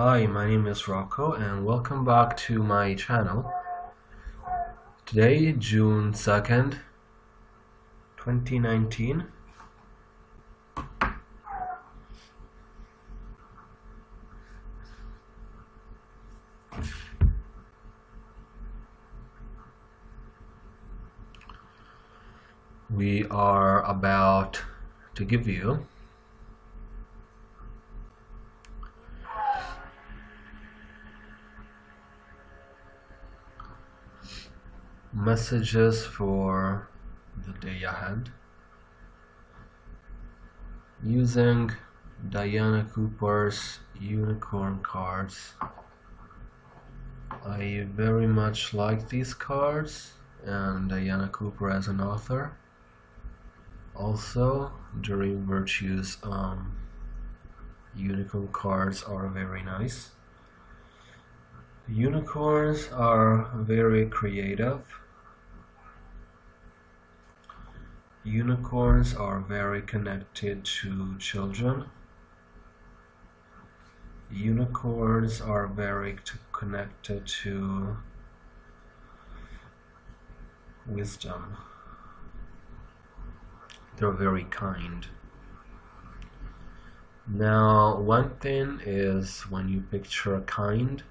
Hi, my name is Rocco and welcome back to my channel. Today, June 2nd, 2019. We are about to give you messages for the day ahead using Diana Cooper's unicorn cards. I very much like these cards and Diana Cooper as an author. Also, Dream Virtues unicorn cards are very nice. Unicorns are very creative. Unicorns are very connected to children. Unicorns are very connected to wisdom. They're very kind. Now, one thing is when you picture kind,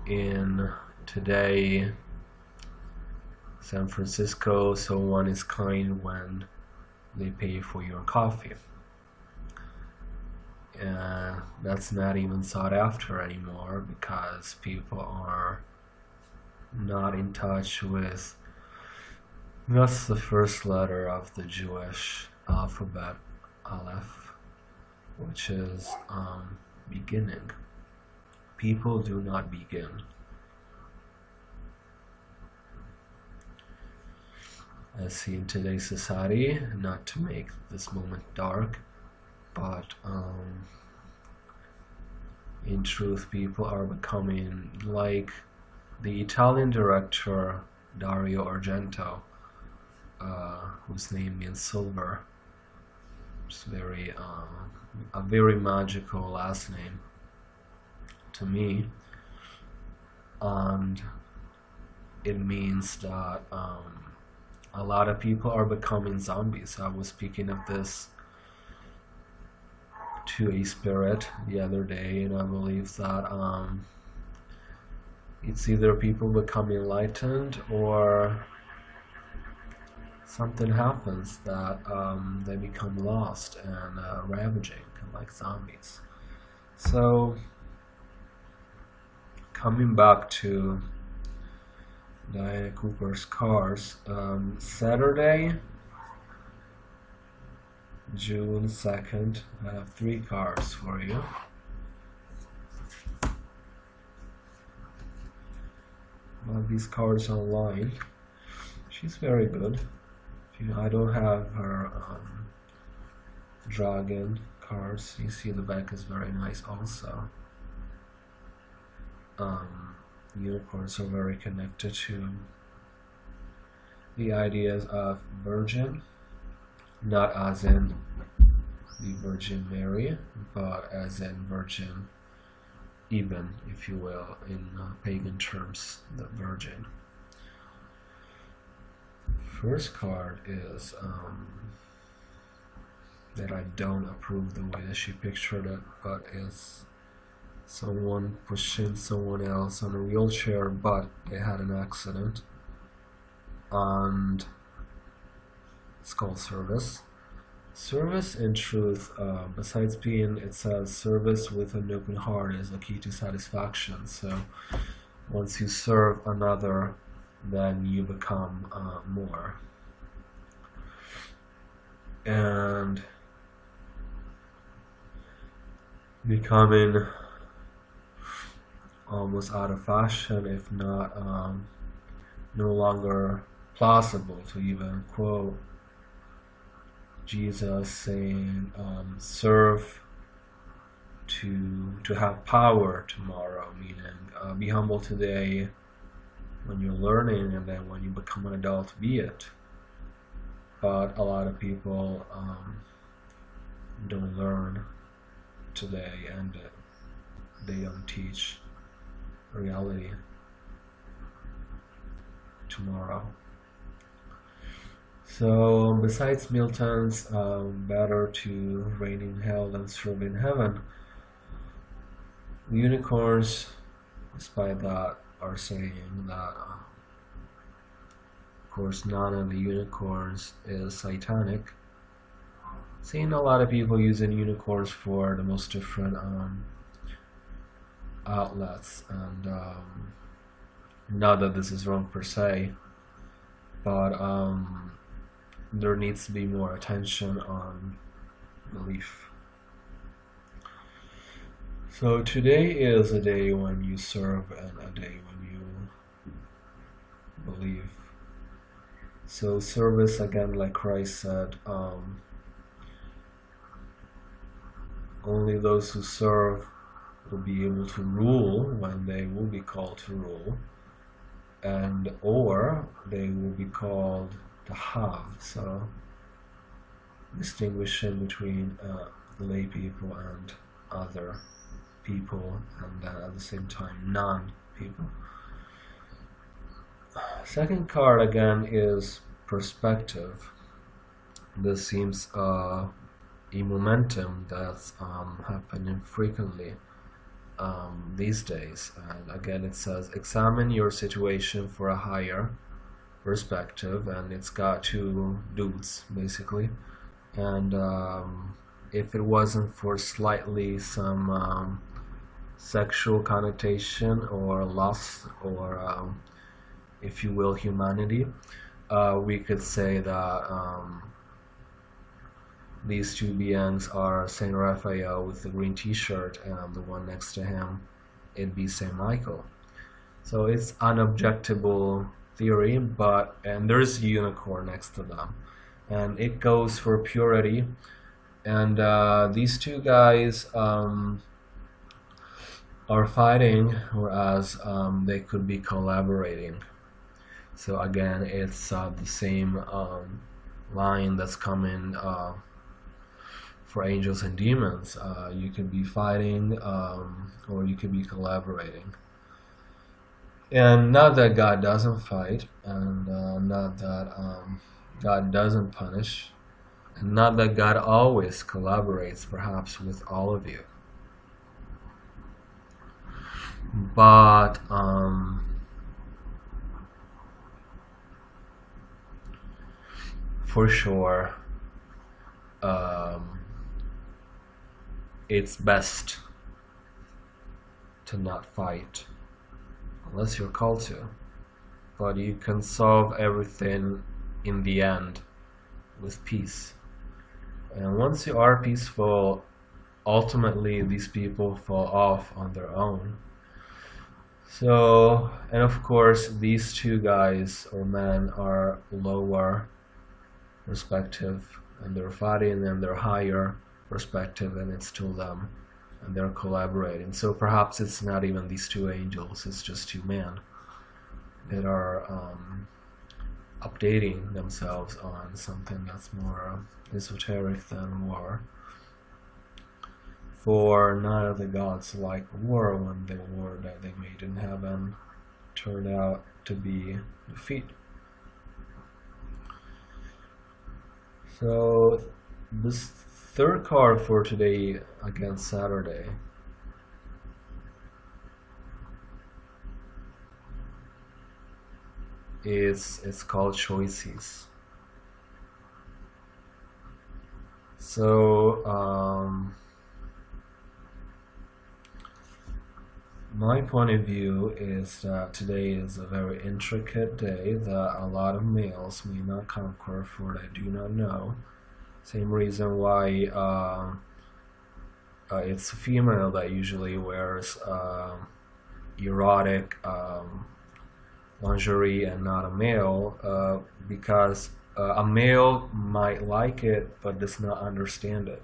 in today San Francisco, someone is kind when they pay for your coffee. And that's not even sought after anymore because people are not in touch with that's the first letter of the Jewish alphabet, Aleph, which is beginning. People do not begin. I see in today's society, not to make this moment dark, but in truth, people are becoming like the Italian director Dario Argento, whose name means silver. It's a very magical last name to me, and it means that a lot of people are becoming zombies. I was speaking of this to a spirit the other day, and I believe that it's either people become enlightened or something happens that they become lost and ravaging like zombies. So coming back to Diana Cooper's cards, Saturday, June 2nd, I have 3 cards for you. One of these cards online. She's very good. I don't have her dragon cards. You see the back is very nice also. Unicorns are very connected to the ideas of virgin, not as in the Virgin Mary, but as in virgin, even, if you will, in pagan terms, the virgin. First card is that I don't approve the way that she pictured it, but is someone pushing someone else on a wheelchair, but they had an accident, and it's called service. Service, in truth, besides being, it says service with an open heart is the key to satisfaction. So once you serve another, then you become more. And becoming almost out of fashion, if not no longer plausible to even quote Jesus saying, serve to have power tomorrow, meaning be humble today when you're learning, and then when you become an adult, be it. But a lot of people don't learn today, and they don't teach reality tomorrow. So besides Milton's better to reign in hell than serve in heaven, the unicorns, despite that, are saying that of course none of the unicorns is satanic. Seeing a lot of people using unicorns for the most different outlets, and not that this is wrong per se, but there needs to be more attention on belief. So today is a day when you serve and a day when you believe. So service, again, like Christ said, only those who serve will be able to rule when they will be called to rule, and or they will be called to have. So distinguishing between lay people and other people, and at the same time non-people. Second card again is perspective. This seems a momentum that's happening frequently these days, and again it says examine your situation for a higher perspective, and it's got two dudes basically, and if it wasn't for slightly some sexual connotation or lust or if you will humanity, we could say that these two beings are Saint Raphael with the green t-shirt, and the one next to him it'd be Saint Michael. So it's unobjectable theory, and there's a unicorn next to them, and it goes for purity, and these two guys are fighting, whereas they could be collaborating. So again, it's the same line that's coming for angels and demons. You could be fighting or you could be collaborating. And not that God doesn't fight, and not that God doesn't punish, and not that God always collaborates perhaps with all of you. But for sure it's best to not fight unless you're called to, but you can solve everything in the end with peace. And once you are peaceful, ultimately these people fall off on their own. So, and of course these two guys or men are lower perspective, and they're fighting, and they're higher perspective, and it's still them, and they're collaborating. So perhaps it's not even these two angels, it's just two men that are updating themselves on something that's more esoteric than war. For none of the gods like war, when the war that they made in heaven turned out to be defeat. So this third card for today, against Saturday, it's called choices. So my point of view is that today is a very intricate day that a lot of males may not conquer, for what I do not know. Same reason why it's a female that usually wears erotic lingerie and not a male, because a male might like it but does not understand it.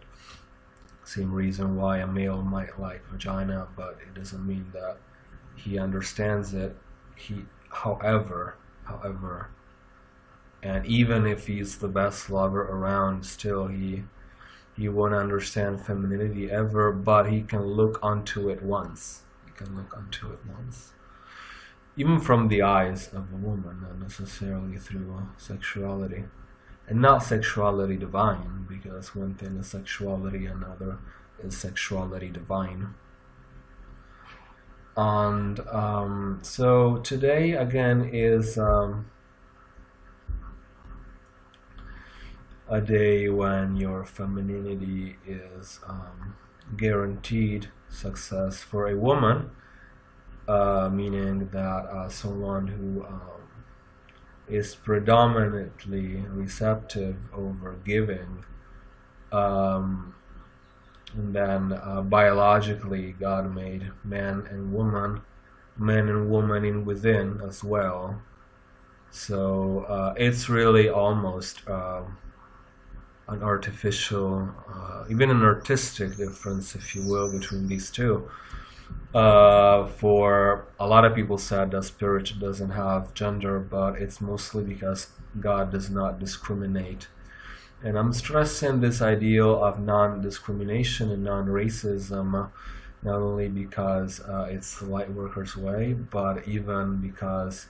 Same reason why a male might like vagina, but it doesn't mean that he understands it. However, and even if he's the best lover around, still he he won't understand femininity ever, but he can look onto it once. He can look onto it once. Even from the eyes of a woman, not necessarily through sexuality. And not sexuality divine, because one thing is sexuality, another is sexuality divine. And so today again is a day when your femininity is guaranteed success for a woman, meaning that someone who is predominantly receptive over giving, and then biologically God made man and woman in within as well. So it's really almost an artificial, even an artistic difference, if you will, between these two. For a lot of people said that spirit doesn't have gender, but it's mostly because God does not discriminate. And I'm stressing this ideal of non-discrimination and non-racism, not only because it's the light worker's way, but even because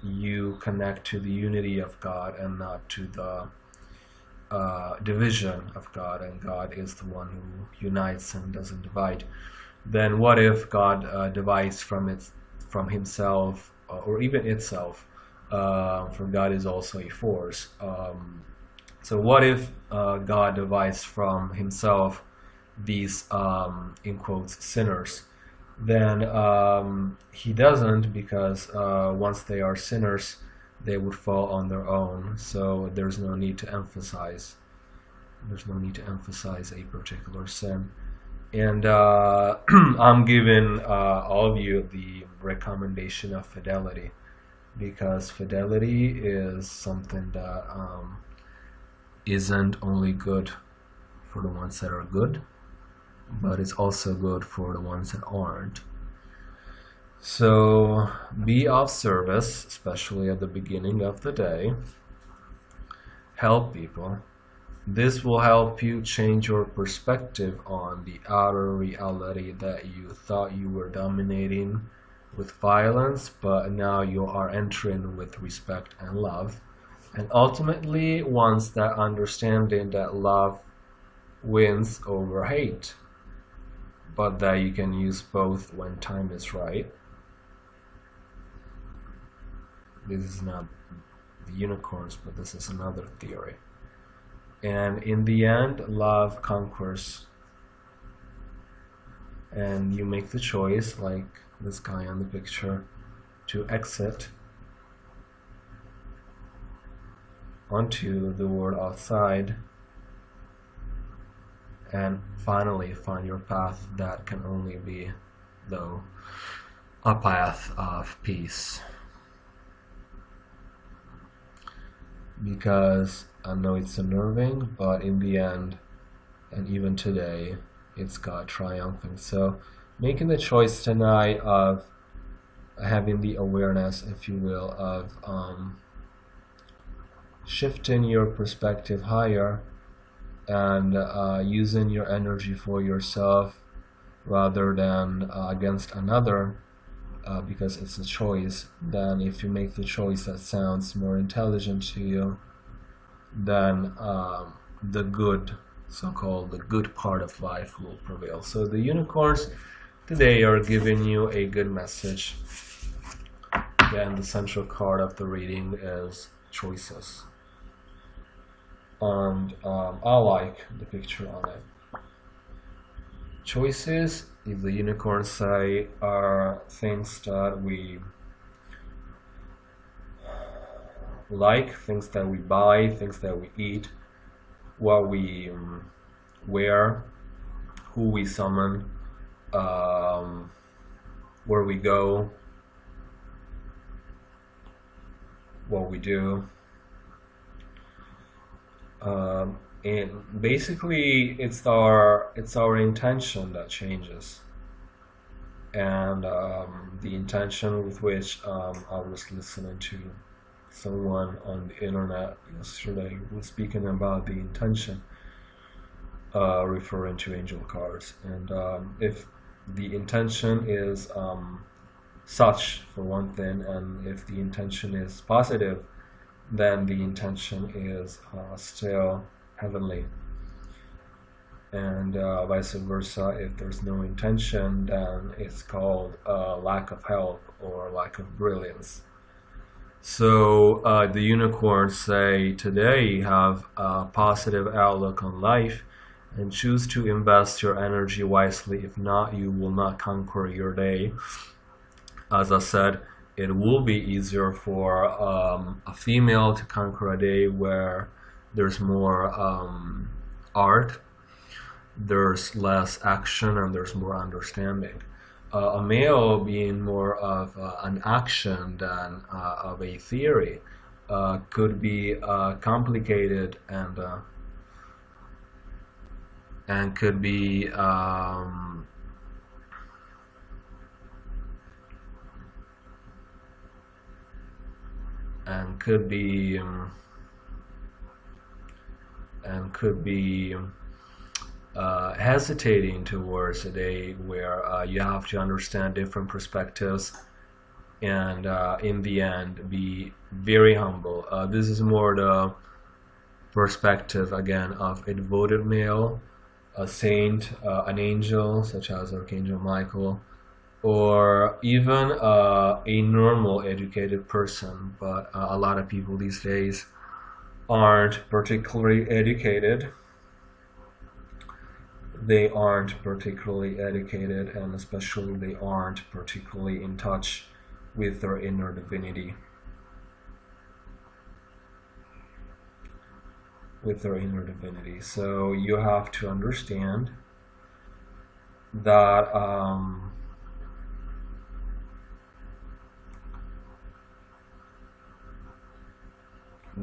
you connect to the unity of God and not to the division of God, and God is the one who unites and doesn't divide. Then what if God divides from himself or even itself? For God is also a force. So what if God divides from himself these, in quotes, sinners? Then he doesn't, because once they are sinners, they would fall on their own. So there's no need to emphasize. There's no need to emphasize a particular sin. And I'm giving all of you the recommendation of fidelity, because fidelity is something that isn't only good for the ones that are good, but it's also good for the ones that aren't. So be of service, especially at the beginning of the day. Help people. This will help you change your perspective on the outer reality that you thought you were dominating with violence, but now you are entering with respect and love. And ultimately, once that understanding that love wins over hate, but that you can use both when time is right. This is not the unicorns, but this is another theory. And in the end, love conquers. And you make the choice, like this guy on the picture, to exit onto the world outside and finally find your path that can only be, though, a path of peace. Because I know it's unnerving, but in the end, and even today, it's God triumphing. So making the choice tonight of having the awareness, if you will, of shifting your perspective higher and using your energy for yourself rather than against another, because it's a choice. Then if you make the choice that sounds more intelligent to you, then the good, so-called the good part of life will prevail. So the unicorns today are giving you a good message. Again, the central card of the reading is choices. And I like the picture on it. Choices, if the unicorns say, are things that we like, things that we buy, things that we eat, what we wear, who we summon, where we go, what we do. And basically it's our intention that changes. And the intention with which I was listening to someone on the internet yesterday was speaking about the intention. referring to angel cards. And if the intention is such, for one thing, and if the intention is positive, then the intention is still heavenly. And vice versa, if there's no intention, then it's called lack of help or lack of brilliance. So the unicorns say, today have a positive outlook on life and choose to invest your energy wisely. If not, you will not conquer your day. As I said, it will be easier for a female to conquer a day where there's more art, there's less action, and there's more understanding. A male being more of an action than of a theory could be complicated and could be and could be hesitating towards a day where you have to understand different perspectives and in the end be very humble. This is more the perspective again of a devoted male, a saint, an angel such as Archangel Michael, or even a normal educated person. But a lot of people these days aren't particularly educated. They aren't particularly educated, and especially they aren't particularly in touch with their inner divinity. So you have to understand that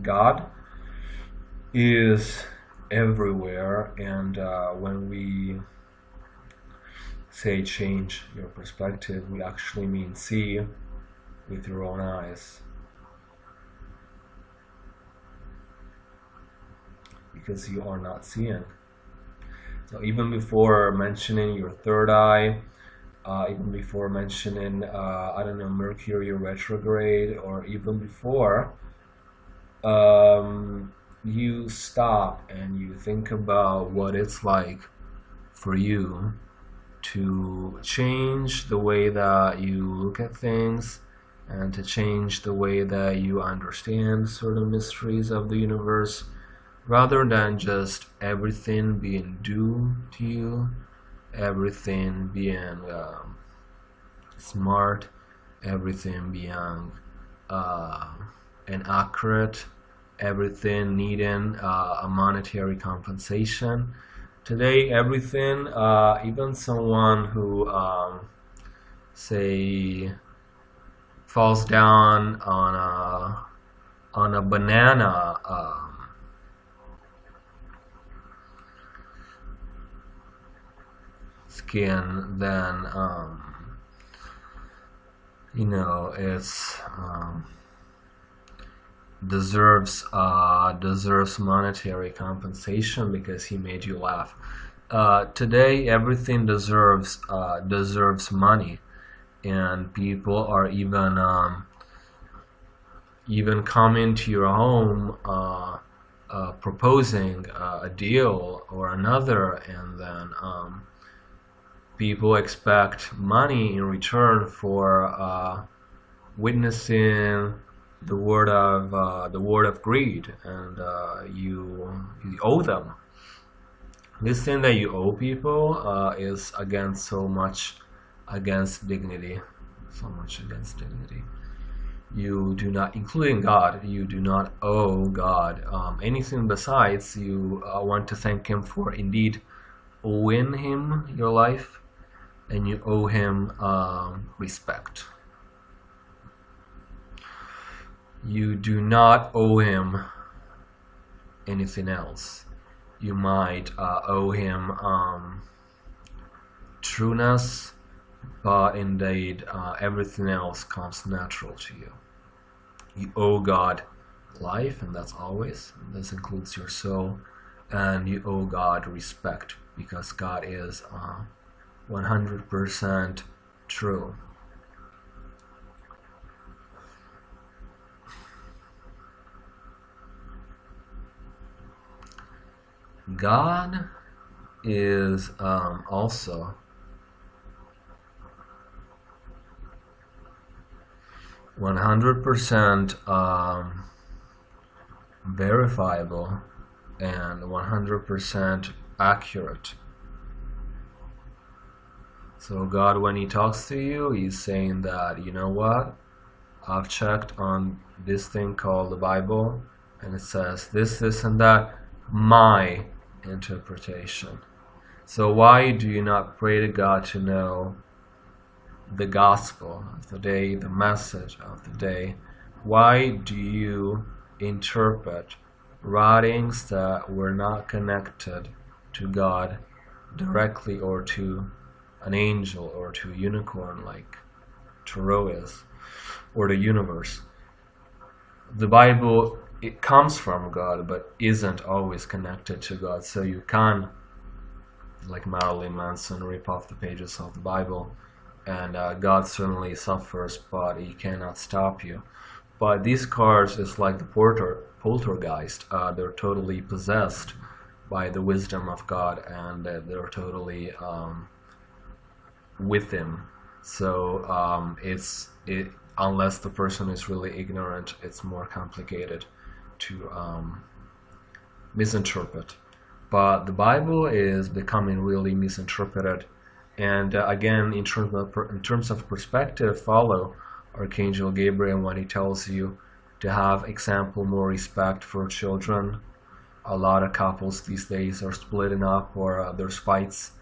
God is everywhere, and when we say change your perspective, we actually mean see with your own eyes, because you are not seeing. So even before mentioning your third eye, even before mentioning I don't know, Mercury retrograde, or even before you stop and you think about what it's like for you to change the way that you look at things and to change the way that you understand certain mysteries of the universe, rather than just everything being due to you, everything being smart, everything being inaccurate, everything needing a monetary compensation. Today, everything, even someone who, say, falls down on a banana skin, then you know, it's deserves monetary compensation because he made you laugh. Today, everything deserves money, and people are even coming to your home proposing a deal or another, and then people expect money in return for witnessing the word of greed, and you owe them. This thing that you owe people is so much against dignity. You do not, including God, you do not owe God anything besides you want to thank Him for indeed owing Him your life, and you owe Him respect. You do not owe Him anything else. You might owe Him trueness, but indeed everything else comes natural to you. You owe God life, and that's always. This includes your soul. and you owe God respect because God is 100% true. God is also (100% verifiable and 100% accurate. So God, when he talks to you, he's saying that, you know what, I've checked on this thing called the Bible, and it says this and that, my interpretation. So why do you not pray to God to know the gospel of the day, the message of the day? Why do you interpret writings that were not connected to God directly, or to an angel, or to a unicorn like Tarot is, or the universe? The Bible, it comes from God but isn't always connected to God, so you can't, like Marilyn Manson, rip off the pages of the Bible, and God certainly suffers, but he cannot stop you. But these cards is like the poltergeist. They're totally possessed by the wisdom of God, and they're totally with him. So unless the person is really ignorant, it's more complicated to misinterpret. But the Bible is becoming really misinterpreted. And again, in terms of perspective, follow Archangel Gabriel when he tells you to have example more respect for children. A lot of couples these days are splitting up, or there's fights,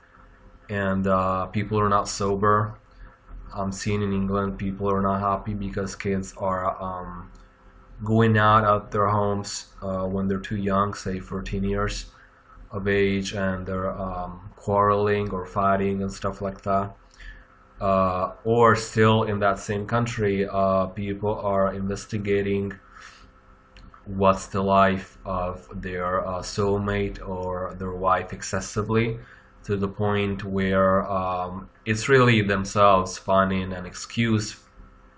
and people are not sober. I'm seeing in England people are not happy because kids are going out of their homes when they're too young, say 14 years of age, and they're quarreling or fighting and stuff like that. Or still in that same country, people are investigating what's the life of their soulmate or their wife excessively, to the point where it's really themselves finding an excuse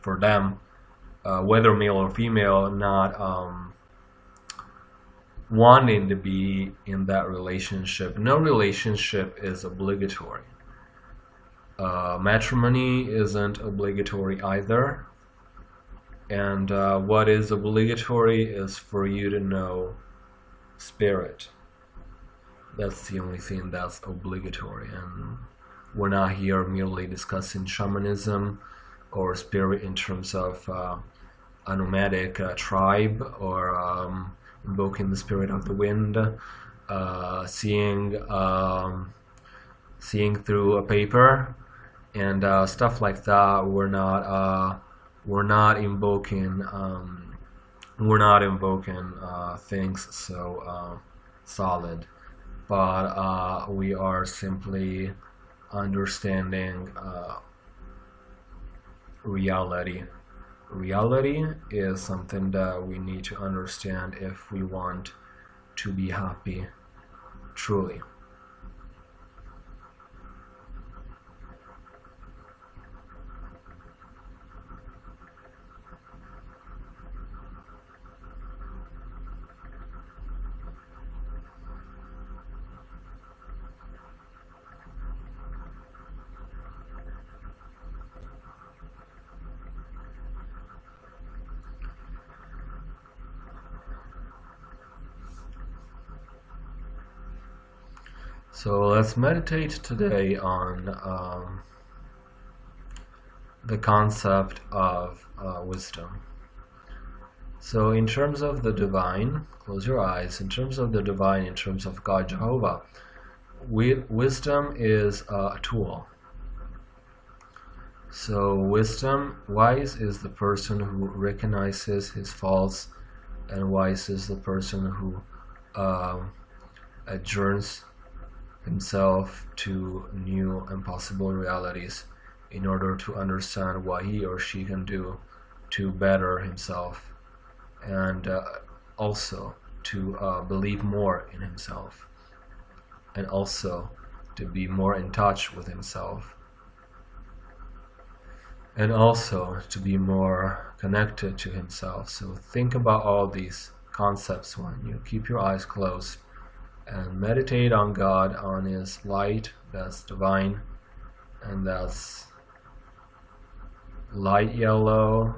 for them, whether male or female, not wanting to be in that relationship. No relationship is obligatory. Matrimony isn't obligatory either. And what is obligatory is for you to know spirit. That's the only thing that's obligatory. And we're not here merely discussing shamanism or spirit in terms of a nomadic tribe, or invoking the spirit of the wind, seeing through a paper and stuff like that. We're not invoking things so solid, but we are simply understanding reality. Reality is something that we need to understand if we want to be happy truly. So let's meditate today on the concept of wisdom. So in terms of the divine, close your eyes. In terms of the divine, in terms of God Jehovah, wisdom is a tool. So wise is the person who recognizes his faults, and wise is the person who adjourns himself to new and possible realities in order to understand what he or she can do to better himself, and also to believe more in himself, and also to be more in touch with himself, and also to be more connected to himself. So think about all these concepts when you keep your eyes closed and meditate on God, on his light that's divine, and that's light yellow,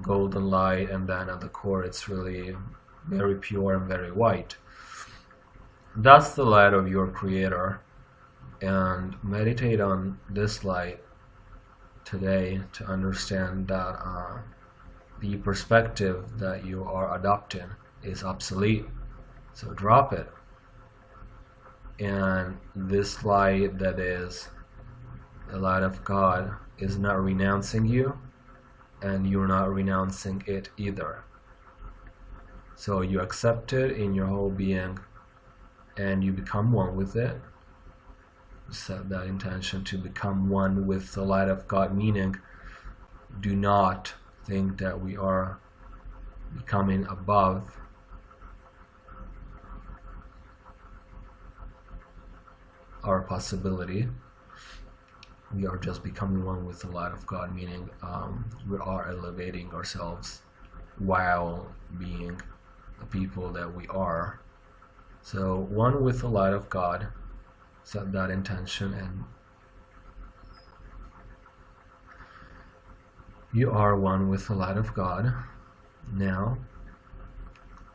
golden light, and then at the core it's really very pure and very white. That's the light of your creator, and meditate on this light today to understand that the perspective that you are adopting is obsolete. So drop it. And this light that is the light of God is not renouncing you, and you're not renouncing it either. So you accept it in your whole being and you become one with it. Set that intention to become one with the light of God, meaning do not think that we are becoming above our possibility. We are just becoming one with the light of God, meaning we are elevating ourselves while being the people that we are. So one with the light of God, set that intention, and you are one with the light of God now,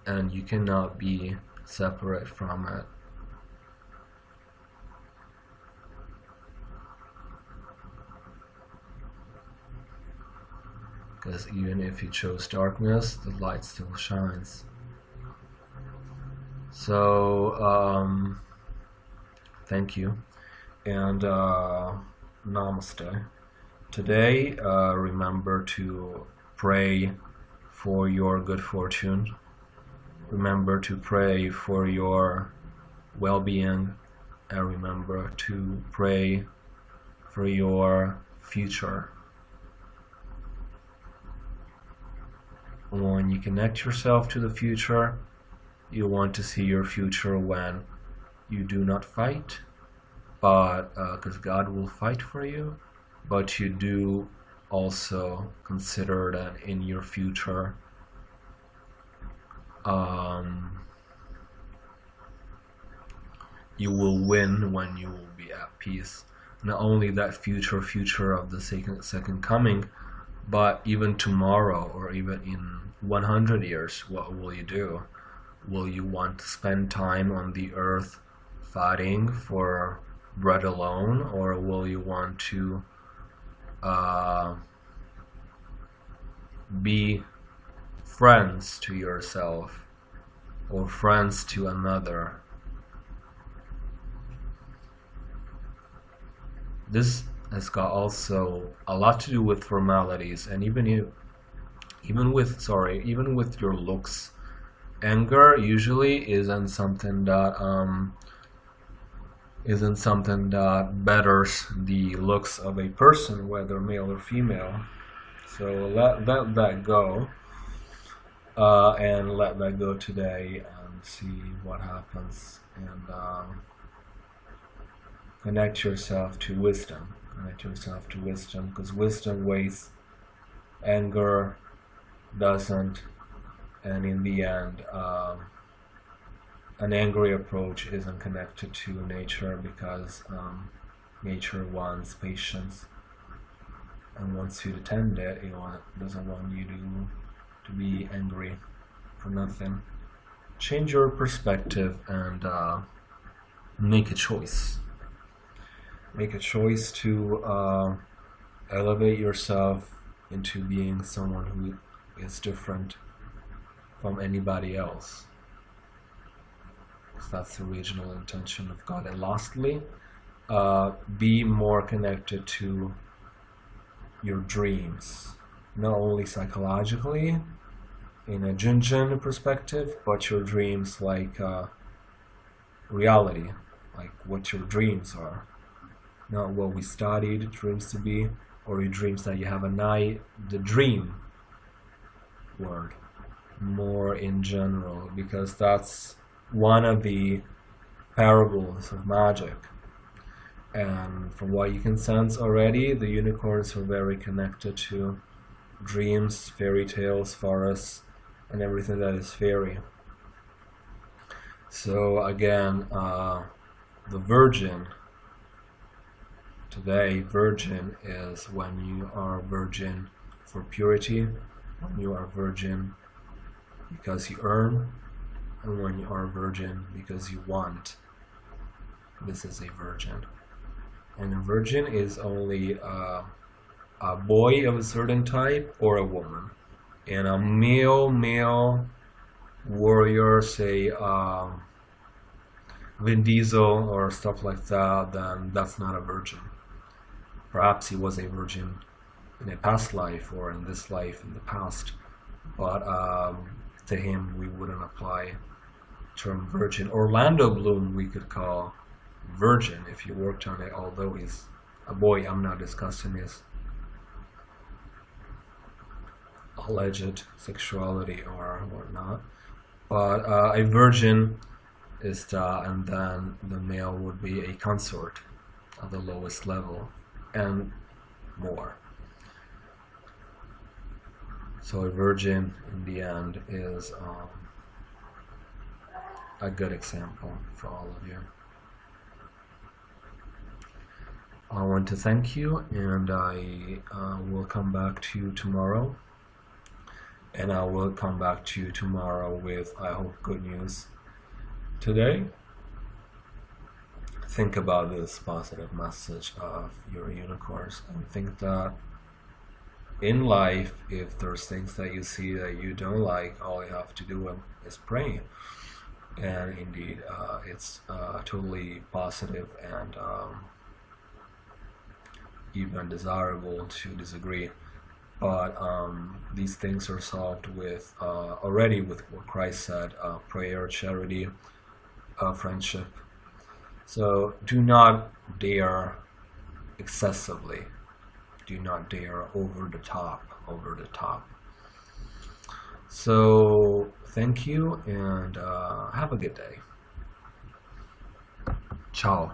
and you cannot be separate from it. Because even if you chose darkness, the light still shines. So, thank you, and namaste. Today, remember to pray for your good fortune. Remember to pray for your well-being, and remember to pray for your future. When you connect yourself to the future, you want to see your future when you do not fight, but because God will fight for you, but you do also consider that in your future you will win when you will be at peace. Not only that future of the second coming, but even tomorrow or even in 100 years, what will you do? Will you want to spend time on the earth fighting for bread alone, or will you want to be friends to yourself or friends to another? This has got also a lot to do with formalities, and even with your looks. Anger usually isn't something that betters the looks of a person, whether male or female. So let that go, and let that go today, and see what happens, and connect yourself to wisdom. Connect yourself to wisdom, because wisdom weighs, anger doesn't, and in the end, an angry approach isn't connected to nature, because nature wants patience and wants you to tend it. It doesn't want you to be angry for nothing. Change your perspective and make a choice. Make a choice to elevate yourself into being someone who is different from anybody else. That's the original intention of God. And lastly, be more connected to your dreams, not only psychologically in a Jungian perspective, but your dreams like reality, like what your dreams are, not what we studied dreams to be, or your dreams that you have at night. The dream word, more in general, because that's one of the parables of magic. And from what you can sense already, the unicorns are very connected to dreams, fairy tales, forests, and everything that is fairy. So again, the virgin, today, virgin is when you are virgin for purity, when you are virgin because you earn, and when you are virgin because you want. This is a virgin. And a virgin is only a boy of a certain type or a woman. And a male warrior, say Vin Diesel or stuff like that, then that's not a virgin. Perhaps he was a virgin in a past life or in this life in the past, but to him we wouldn't apply term virgin. Orlando Bloom we could call virgin if he worked on it, although he's a boy. I'm not discussing his alleged sexuality or whatnot, but a virgin is that, and then the male would be a consort at the lowest level and more. So a virgin in the end is a good example for all of you. I want to thank you, and I will come back to you tomorrow. And I will come back to you tomorrow with, I hope, good news. Today, think about this positive message of your unicorns, and think that in life, if there's things that you see that you don't like, all you have to do is pray. And indeed, it's totally positive and even desirable to disagree. But these things are solved with already with what Christ said: prayer, charity, friendship. So do not dare excessively. Do not dare over the top. So thank you, and have a good day. Ciao.